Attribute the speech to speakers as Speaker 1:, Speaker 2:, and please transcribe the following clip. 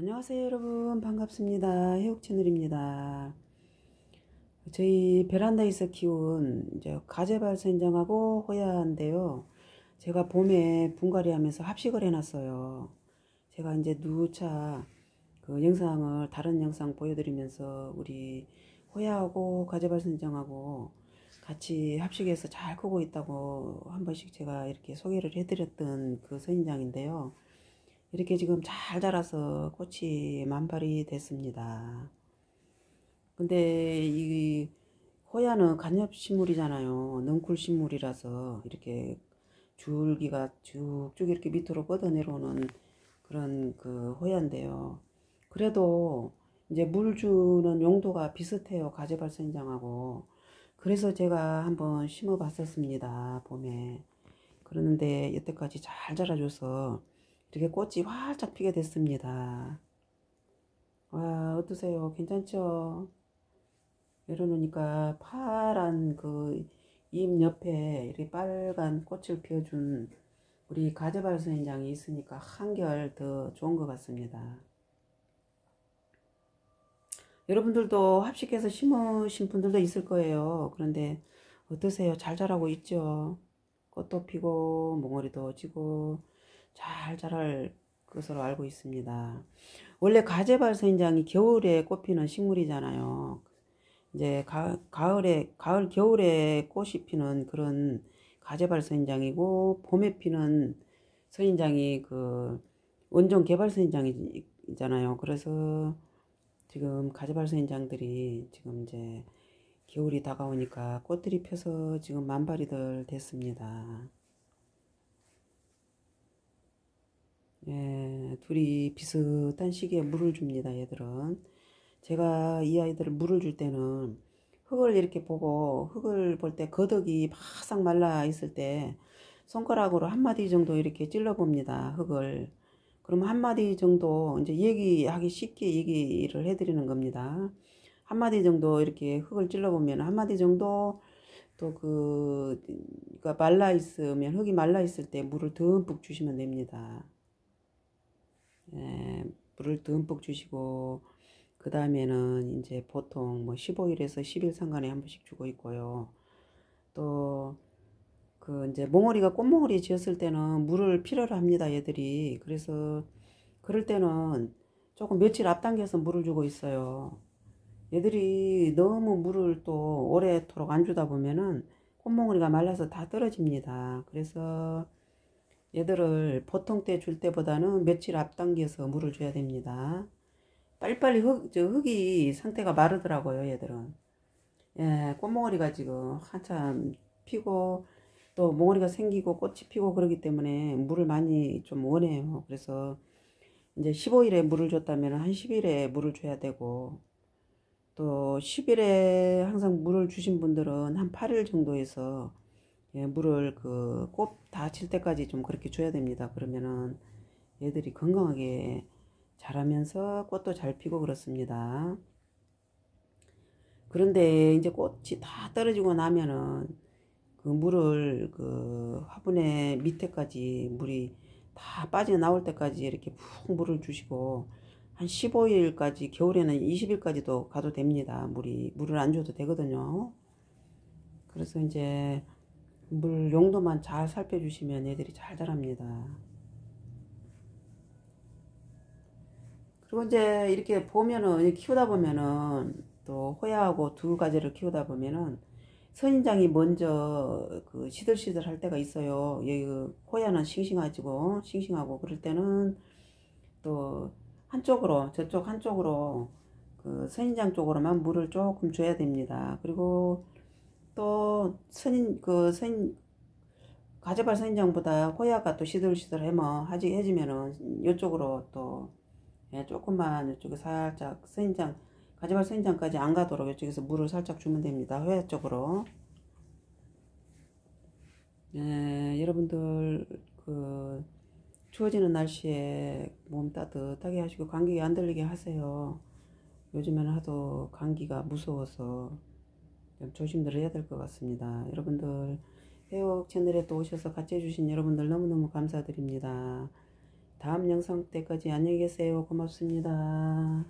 Speaker 1: 안녕하세요 여러분, 반갑습니다. 해옥 채널입니다. 저희 베란다에서 키운 이제 가재발 생장하고 호야인데요. 제가 봄에 분갈이 하면서 합식을 해놨어요. 제가 이제 누차 그 영상을 다른 영상 보여드리면서 우리 호야하고 가재발 생장하고 같이 합식해서 잘 크고 있다고 한 번씩 제가 이렇게 소개를 해드렸던 그 선인장인데요. 이렇게 지금 잘 자라서 꽃이 만발이 됐습니다. 근데 이 호야는 관엽식물이잖아요. 넝쿨식물이라서 이렇게 줄기가 쭉쭉 이렇게 밑으로 뻗어 내려오는 그런 그 호야인데요. 그래도 이제 물 주는 용도가 비슷해요. 가재발생장하고. 그래서 제가 한번 심어 봤었습니다. 봄에. 그러는데 여태까지 잘 자라줘서 이렇게 꽃이 활짝 피게 됐습니다. 와, 어떠세요? 괜찮죠? 열어놓으니까 파란 그 잎 옆에 이렇게 빨간 꽃을 피워준 우리 가재발선인장이 있으니까 한결 더 좋은 것 같습니다. 여러분들도 합식해서 심으신 분들도 있을 거예요. 그런데 어떠세요? 잘 자라고 있죠? 꽃도 피고 몽어리도 지고 잘 자랄 것으로 알고 있습니다. 원래 가재발선인장이 겨울에 꽃피는 식물이잖아요. 이제 가을, 겨울에 꽃이 피는 그런 가재발 선인장이고, 봄에 피는 선인장이 그 원종 개발 선인장이잖아요. 그래서 지금 가재발 선인장들이 지금 이제 겨울이 다가오니까 꽃들이 펴서 지금 만발이들 됐습니다. 예, 둘이 비슷한 시기에 물을 줍니다, 얘들은. 제가 이 아이들을 물을 줄 때는 흙을 이렇게 보고, 흙을 볼 때 거덕이 바싹 말라 있을 때 손가락으로 한 마디 정도 이렇게 찔러 봅니다, 흙을. 그러면 한 마디 정도 이제 얘기하기 쉽게 얘기를 해드리는 겁니다. 한 마디 정도 이렇게 흙을 찔러 보면 한 마디 정도 또 그니까 말라 있으면, 흙이 말라 있을 때 물을 듬뿍 주시면 됩니다. 예, 물을 듬뿍 주시고, 그 다음에는 이제 보통 뭐 15일에서 10일 상간에 한 번씩 주고 있고요. 또 그 이제 몽어리가 꽃몽어리 지었을 때는 물을 필요로 합니다, 얘들이. 그래서 그럴 때는 조금 며칠 앞당겨서 물을 주고 있어요. 얘들이 너무 물을 또 오래도록 안 주다 보면은 꽃몽어리가 말라서 다 떨어집니다. 그래서 얘들을 보통 때 줄 때보다는 며칠 앞당겨서 물을 줘야 됩니다. 빨리빨리 흙이 상태가 마르더라고요, 얘들은. 예, 꽃몽어리가 지금 한참 피고, 또 몽어리가 생기고 꽃이 피고 그러기 때문에 물을 많이 좀 원해요. 그래서 이제 15일에 물을 줬다면 한 10일에 물을 줘야 되고, 또 10일에 항상 물을 주신 분들은 한 8일 정도에서 예, 물을 그 꽃 다 칠 때까지 좀 그렇게 줘야 됩니다. 그러면은 얘들이 건강하게 자라면서 꽃도 잘 피고 그렇습니다. 그런데 이제 꽃이 다 떨어지고 나면은 그 물을 그 화분의 밑에까지 물이 다 빠져나올 때까지 이렇게 푹 물을 주시고, 한 15일까지, 겨울에는 20일까지도 가도 됩니다. 물을 안 줘도 되거든요. 그래서 이제 물 용도만 잘 살펴주시면 애들이 잘 자랍니다. 그리고 이제 이렇게 보면은, 키우다 보면은, 또 호야하고 두 가지를 키우다 보면은 선인장이 먼저 그 시들시들 할 때가 있어요. 여기 호야는 싱싱하고 그럴 때는 또 한쪽으로, 저쪽 한쪽으로 그 선인장 쪽으로만 물을 조금 줘야 됩니다. 그리고 또 가재발 선인장보다 호야가 또 시들시들 해지면은 이쪽으로 또 예, 조금만 이쪽에 살짝 가재발 선인장까지 안 가도록 이쪽에서 물을 살짝 주면 됩니다. 호야 쪽으로. 예, 여러분들 그 추워지는 날씨에 몸 따뜻하게 하시고 감기 안 들리게 하세요. 요즘에는 하도 감기가 무서워서 좀 조심들 해야 될 것 같습니다. 여러분들 해옥 채널에 또 오셔서 같이 해주신 여러분들 너무너무 감사드립니다. 다음 영상 때까지 안녕히 계세요. 고맙습니다.